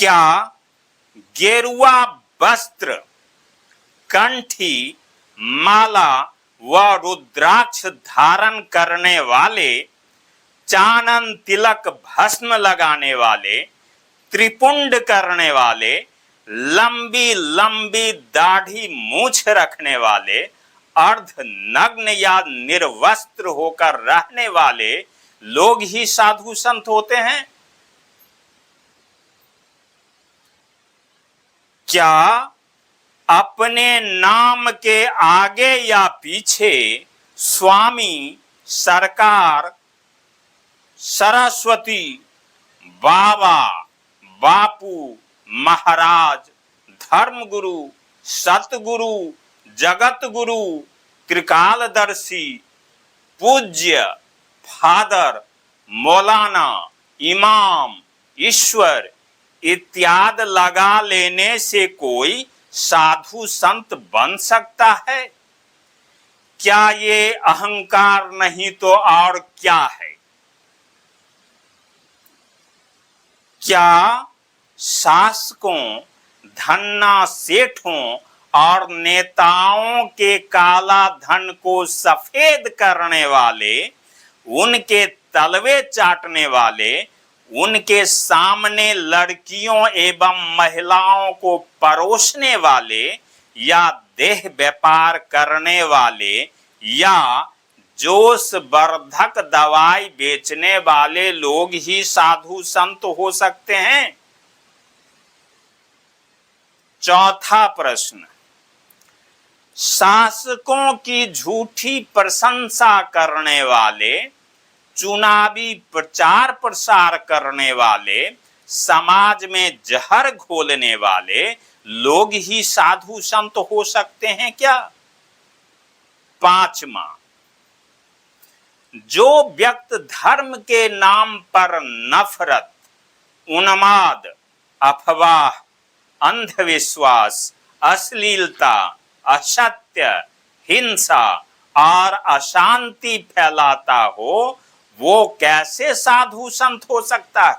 क्या गेरुआ वस्त्र, कंठी माला व रुद्राक्ष धारण करने वाले, चानन तिलक भस्म लगाने वाले, त्रिपुंड करने वाले, लंबी लंबी दाढ़ी मूछ रखने वाले, अर्ध नग्न या निर्वस्त्र होकर रहने वाले लोग ही साधु संत होते हैं? क्या अपने नाम के आगे या पीछे स्वामी, सरकार, सरस्वती, बाबा, बापू, महाराज, धर्मगुरु, सतगुरु, जगत गुरु, त्रिकालदर्शी, पूज्य, फादर, मौलाना, इमाम, ईश्वर इत्यादि लगा लेने से कोई साधु संत बन सकता है? क्या ये अहंकार नहीं तो और क्या है? क्या शासकों, धन्ना सेठों और नेताओं के काला धन को सफेद करने वाले, उनके तलवे चाटने वाले, उनके सामने लड़कियों एवं महिलाओं को परोसने वाले या देह व्यापार करने वाले या जोश वर्धक दवाई बेचने वाले लोग ही साधु संत हो सकते हैं? चौथा प्रश्न, शासकों की झूठी प्रशंसा करने वाले, चुनावी प्रचार प्रसार करने वाले, समाज में जहर घोलने वाले लोग ही साधु संत हो सकते हैं क्या? पांचवा, जो व्यक्ति धर्म के नाम पर नफरत, उन्माद, अफवाह, अंधविश्वास, अश्लीलता, असत्य, हिंसा और अशांति फैलाता हो, वो कैसे साधु संत हो सकता है?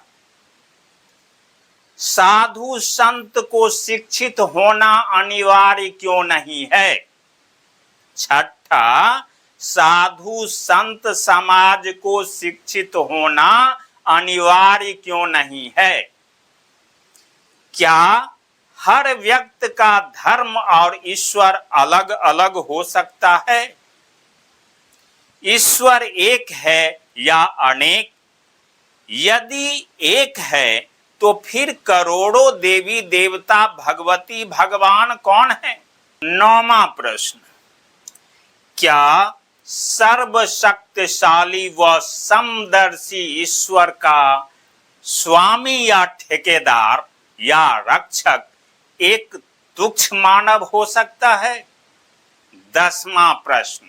साधु संत को शिक्षित होना अनिवार्य क्यों नहीं है? छठा, साधु संत समाज को शिक्षित होना अनिवार्य क्यों नहीं है? क्या हर व्यक्ति का धर्म और ईश्वर अलग अलग हो सकता है? ईश्वर एक है या अनेक? यदि एक है तो फिर करोड़ों देवी देवता, भगवती, भगवान कौन है? नौवां प्रश्न, क्या सर्वशक्तिशाली व समदर्शी ईश्वर का स्वामी या ठेकेदार या रक्षक एक तुच्छ मानव हो सकता है? 10वां प्रश्न,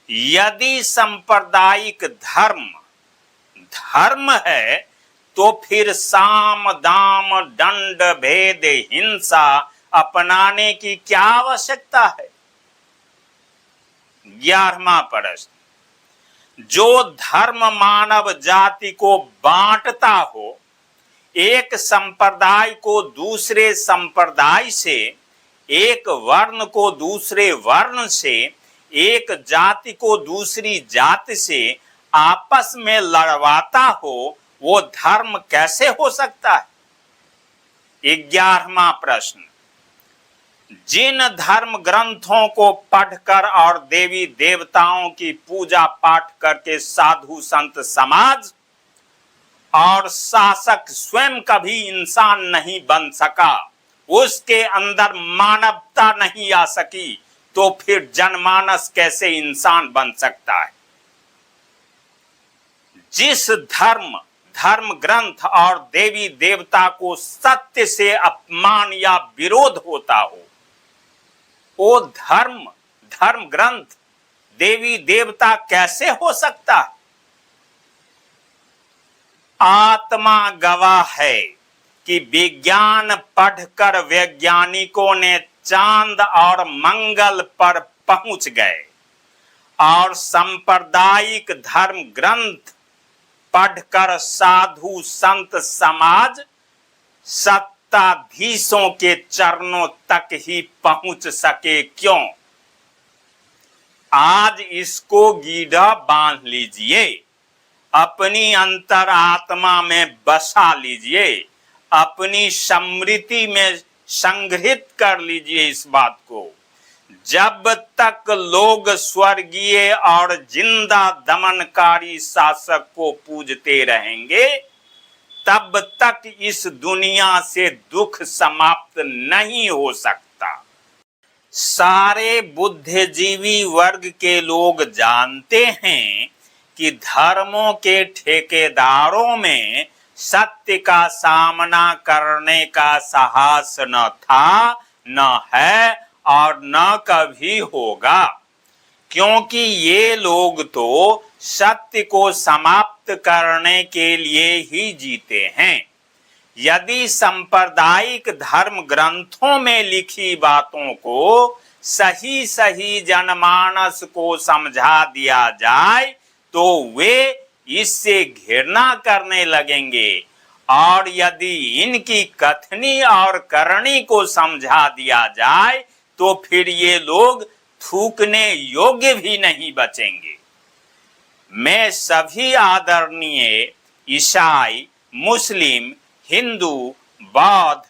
यदि सांप्रदायिक धर्म धर्म है तो फिर साम, दाम, दंड, भेद, हिंसा अपनाने की क्या आवश्यकता है? 11वां प्रश्न, जो धर्म मानव जाति को बांटता हो, एक संप्रदाय को दूसरे संप्रदाय से, एक वर्ण को दूसरे वर्ण से, एक जाति को दूसरी जाति से आपस में लड़वाता हो, वो धर्म कैसे हो सकता है? 11वां प्रश्न, जिन धर्म ग्रंथों को पढ़कर और देवी देवताओं की पूजा पाठ करके साधु संत समाज और शासक स्वयं कभी इंसान नहीं बन सका, उसके अंदर मानवता नहीं आ सकी, तो फिर जनमानस कैसे इंसान बन सकता है? जिस धर्म ग्रंथ और देवी देवता को सत्य से अपमान या विरोध होता हो, वो धर्म ग्रंथ, देवी देवता कैसे हो सकता है? आत्मा गवाह है कि विज्ञान पढ़कर वैज्ञानिकों ने चांद और मंगल पर पहुंच गए और सांप्रदायिक धर्म ग्रंथ पढ़कर साधु संत समाज सत्ताधीशों के चरणों तक ही पहुंच सके क्यों। आज इसको गीढ़ा बांध लीजिए, अपनी अंतरात्मा में बसा लीजिए, अपनी स्मृति में संग्रहित कर लीजिए इस बात को। जब तक लोग स्वर्गीय और जिंदा दमनकारी शासक को पूजते रहेंगे, तब तक इस दुनिया से दुख समाप्त नहीं हो सकता। सारे बुद्धिजीवी वर्ग के लोग जानते हैं कि धर्मों के ठेकेदारों में सत्य का सामना करने का साहस न था, न है और न कभी होगा, क्योंकि ये लोग तो सत्य को समाप्त करने के लिए ही जीते हैं। यदि सांप्रदायिक धर्म ग्रंथों में लिखी बातों को सही सही जनमानस को समझा दिया जाए तो वे इससे घृणा करने लगेंगे, और यदि इनकी कथनी और करनी को समझा दिया जाए तो फिर ये लोग थूकने योग्य भी नहीं बचेंगे। मैं सभी आदरणीय ईसाई, मुस्लिम, हिंदू, बौद्ध,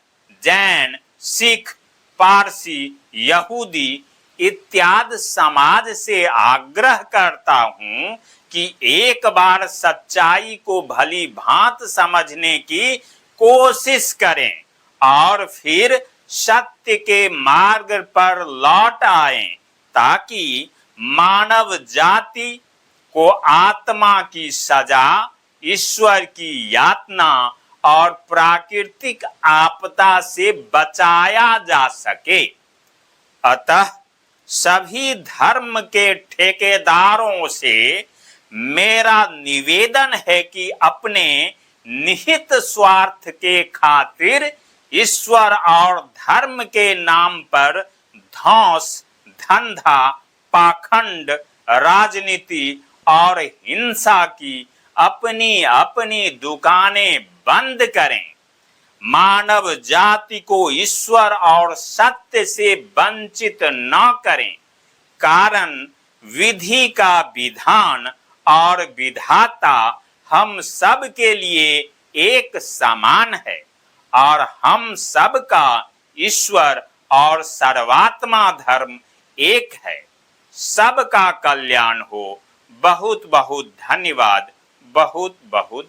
जैन, सिख, पारसी, यहूदी इत्यादि समाज से आग्रह करता हूं कि एक बार सच्चाई को भली भांत समझने की कोशिश करें और फिर सत्य के मार्ग पर लौट आएं, ताकि मानव जाति को आत्मा की सजा, ईश्वर की यातना और प्राकृतिक आपदा से बचाया जा सके। अतः सभी धर्म के ठेकेदारों से मेरा निवेदन है कि अपने निहित स्वार्थ के खातिर ईश्वर और धर्म के नाम पर धौंस, धंधा, पाखंड, राजनीति और हिंसा की अपनी अपनी दुकानें बंद करें। मानव जाति को ईश्वर और सत्य से वंचित न करें, कारण विधि का विधान और विधाता हम सब के लिए एक समान है और हम सब का ईश्वर और सर्वात्मा धर्म एक है। सबका कल्याण हो। बहुत बहुत धन्यवाद। बहुत बहुत